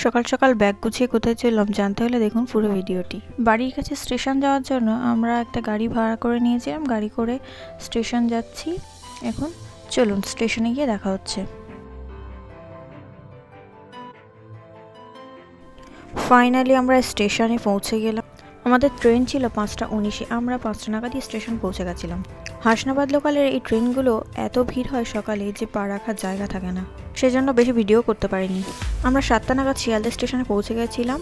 সকাল সকাল ব্যাগ গুছিয়ে কোথায় চললাম জানতে হলে দেখুন পুরো ভিডিওটি। বাড়ির কাছে স্টেশন যাওয়ার জন্য আমরা একটা গাড়ি ভাড়া করে নিয়েছিলাম, গাড়ি করে স্টেশন যাচ্ছি। এখন চলুন স্টেশনে গিয়ে দেখা হচ্ছে। ফাইনালি আমরা স্টেশনে পৌঁছে গেলাম। আমাদের ট্রেন ছিল 5:19, আমরা 5টা নাগাদই স্টেশন পৌঁছে গেছিলাম। হাসনাবাদ লোকালের এই ট্রেনগুলো এত ভিড় হয় সকালে যে পা রাখার জায়গা থাকে না, সেজন্য বেশি ভিডিও করতে পারিনি। আমরা 7টা নাগাদ শিয়ালদা স্টেশনে পৌঁছে গেছিলাম।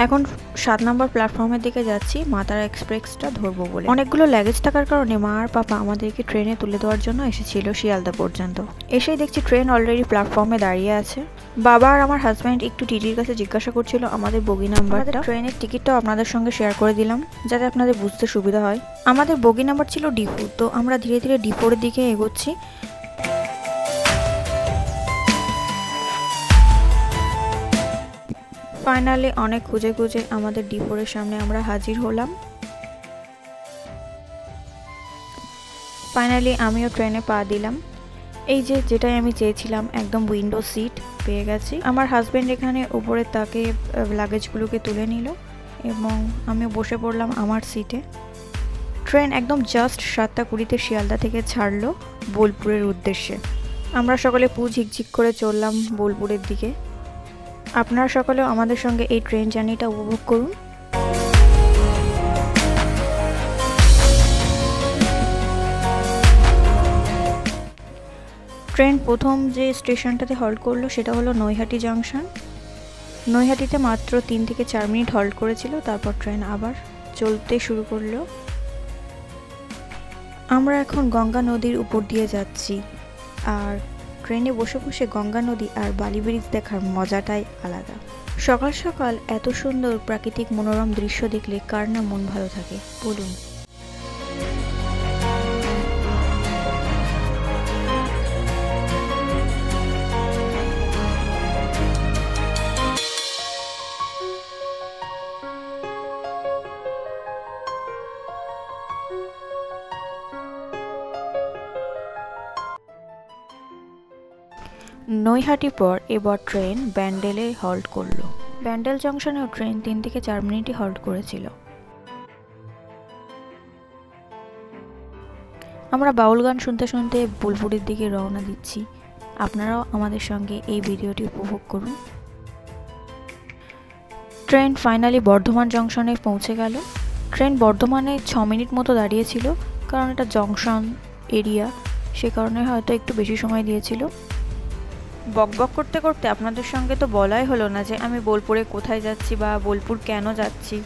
এখন 7 নম্বর প্ল্যাটফর্মের দিকে যাচ্ছি মাতারা এক্সপ্রেসটা ধরবো বলে। অনেকগুলো লাগেজ থাকার কারণে মা আর পাপা আমাদেরকে ট্রেনে তুলে দেওয়ার জন্য এসেছিল শিয়ালদা পর্যন্ত। এসেই দেখছি ট্রেন অলরেডি প্ল্যাটফর্মে দাঁড়িয়ে আছে। বাবা আর আমার হাজব্যান্ড একটু টিটির কাছে জিজ্ঞাসা করছিল আমাদের বগি নাম্বারটা। ট্রেনের টিকিটটাও আপনাদের সঙ্গে শেয়ার করে দিলাম যাতে আপনাদের বুঝতে সুবিধা হয়। আমাদের বগি নাম্বার ছিল D4, তো আমরা ধীরে ধীরে D4 এর দিকে এগোচ্ছি। ফাইনালি অনেক খুঁজে খুঁজে আমাদের D4 এর সামনে আমরা হাজির হলাম। ফাইনালি আমিও ট্রেনে পা দিলাম। এই যে যেটাই আমি চেয়েছিলাম, একদম উইন্ডো সিট পেয়ে গেছি। আমার হাজব্যান্ড এখানে উপরে তাকে লাগেজগুলোকে তুলে নিল এবং আমিও বসে পড়লাম আমার সিটে। ট্রেন একদম জাস্ট 7:20-তে শিয়ালদা থেকে ছাড়লো বোলপুরের উদ্দেশ্যে। আমরা সকলে ঝিকঝিক করে চললাম বোলপুরের দিকে। আপনারা সকলেও আমাদের সঙ্গে এই ট্রেন জার্নিটা উপভোগ করুন। ট্রেন প্রথম যে স্টেশনটাতে হল্ট করলো সেটা হলো নৈহাটি জাংশন। নৈহাটিতে মাত্র 3 থেকে 4 মিনিট হল্ট করেছিল, তারপর ট্রেন আবার চলতে শুরু করলো। আমরা এখন গঙ্গা নদীর উপর দিয়ে যাচ্ছি, আর ট্রেনে বসে বসে গঙ্গা নদী আর বালি ব্রিজ দেখার মজাটাই আলাদা। সকাল সকাল এত সুন্দর প্রাকৃতিক মনোরম দৃশ্য দেখলে কার না মন ভালো থাকে বলুন। নৈহাটি পর এবার ট্রেন ব্যান্ডেলে হল্ট করলো। ব্যান্ডেল জংশনেও ট্রেন 3 থেকে 4 মিনিটই হল্ট করেছিল। আমরা বাউল গান শুনতে শুনতে বোলপুরের দিকে রওনা দিচ্ছি। আপনারাও আমাদের সঙ্গে এই ভিডিওটি উপভোগ করুন। ট্রেন ফাইনালি বর্ধমান জংশনে পৌঁছে গেল। ট্রেন বর্ধমানে 6 মিনিট মতো দাঁড়িয়েছিল, কারণ এটা জংশন এরিয়া, সে কারণে হয়তো একটু বেশি সময় দিয়েছিল। বকবক করতে করতে আপনাদের সঙ্গে তো বলাই হলো না যে আমি বোলপুরে কোথায় যাচ্ছি বা বোলপুর কেন যাচ্ছি।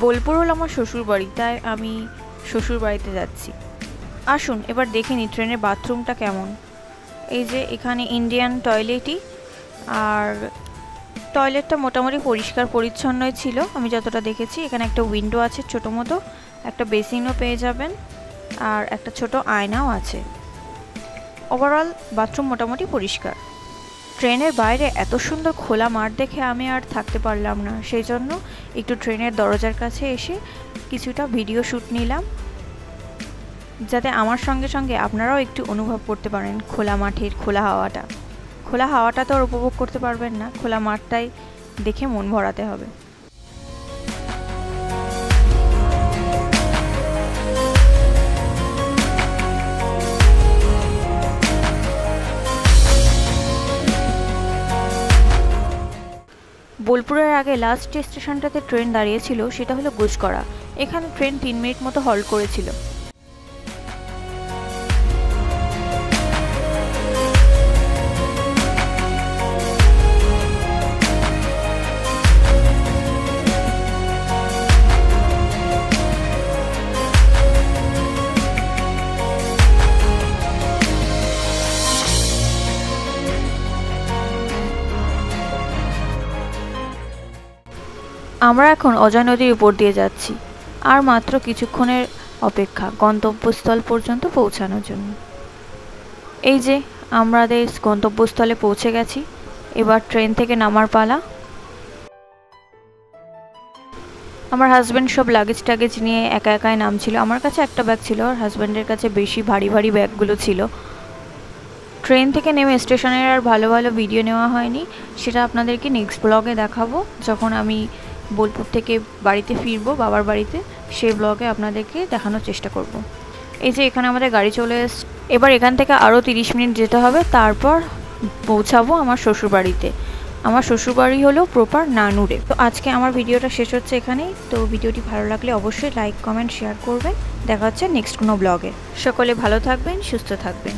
বোলপুর হলো আমার শ্বশুর বাড়ি, তাই আমি শ্বশুর বাড়িতে যাচ্ছি। আসুন এবার দেখে নিই ট্রেনের বাথরুমটা কেমন। এই যে এখানে ইন্ডিয়ান টয়লেটই, আর টয়লেটটা মোটামুটি পরিষ্কার পরিচ্ছন্নই ছিল আমি যতটা দেখেছি। এখানে একটা উইন্ডো আছে ছোটো মতো, একটা বেসিনও পেয়ে যাবেন, আর একটা ছোট আয়নাও আছে। ওভারঅল বাথরুম মোটামুটি পরিষ্কার। ট্রেনের বাইরে এত সুন্দর খোলা মাঠ দেখে আমি আর থাকতে পারলাম না, সেই জন্য একটু ট্রেনের দরজার কাছে এসে কিছুটা ভিডিও শ্যুট নিলাম, যাতে আমার সঙ্গে সঙ্গে আপনারাও একটু অনুভব করতে পারেন খোলা মাঠের খোলা হাওয়াটা। খোলা হাওয়াটা তো আর উপভোগ করতে পারবেন না, খোলা মাঠটাই দেখে মন ভরাতে হবে। বোলপুরের আগে লাস্ট যে স্টেশনটাতে ট্রেন দাঁড়িয়েছিল সেটা হলো গুসকরা। এখানে ট্রেন 3 মিনিট মতো হল্ট করেছিল। আমরা এখন অজয় নদীর উপর দিয়ে যাচ্ছি, আর মাত্র কিছুক্ষণের অপেক্ষা গন্তব্যস্থল পর্যন্ত পৌঁছানোর জন্য। এই যে আমাদের গন্তব্যস্থলে পৌঁছে গেছি, এবার ট্রেন থেকে নামার পালা। আমার হাজব্যান্ড সব লাগেজ টাগেজ নিয়ে একা একাই নামছিল। আমার কাছে একটা ব্যাগ ছিল, আর হাজব্যান্ডের কাছে বেশি ভারী ভারী ব্যাগগুলো ছিল। ট্রেন থেকে নেমে স্টেশনের আর ভালো ভালো ভিডিও নেওয়া হয়নি, সেটা আপনাদেরকে নেক্সট ব্লগে দেখাবো। যখন আমি বোলপুর থেকে বাড়িতে ফিরবো বাবার বাড়িতে, সেই ব্লগে আপনাদেরকে দেখানোর চেষ্টা করব। এই যে এখানে আমাদের গাড়ি চলে এসছে, এবার এখান থেকে আরও 30 মিনিট যেতে হবে, তারপর পৌঁছাবো আমার শ্বশুরবাড়িতে। আমার শ্বশুরবাড়ি হলো প্রপার নানুরে। তো আজকে আমার ভিডিওটা শেষ হচ্ছে এখানেই। তো ভিডিওটি ভালো লাগলে অবশ্যই লাইক কমেন্ট শেয়ার করবেন। দেখা হচ্ছে নেক্সট কোনো ব্লগে। সকলে ভালো থাকবেন, সুস্থ থাকবেন।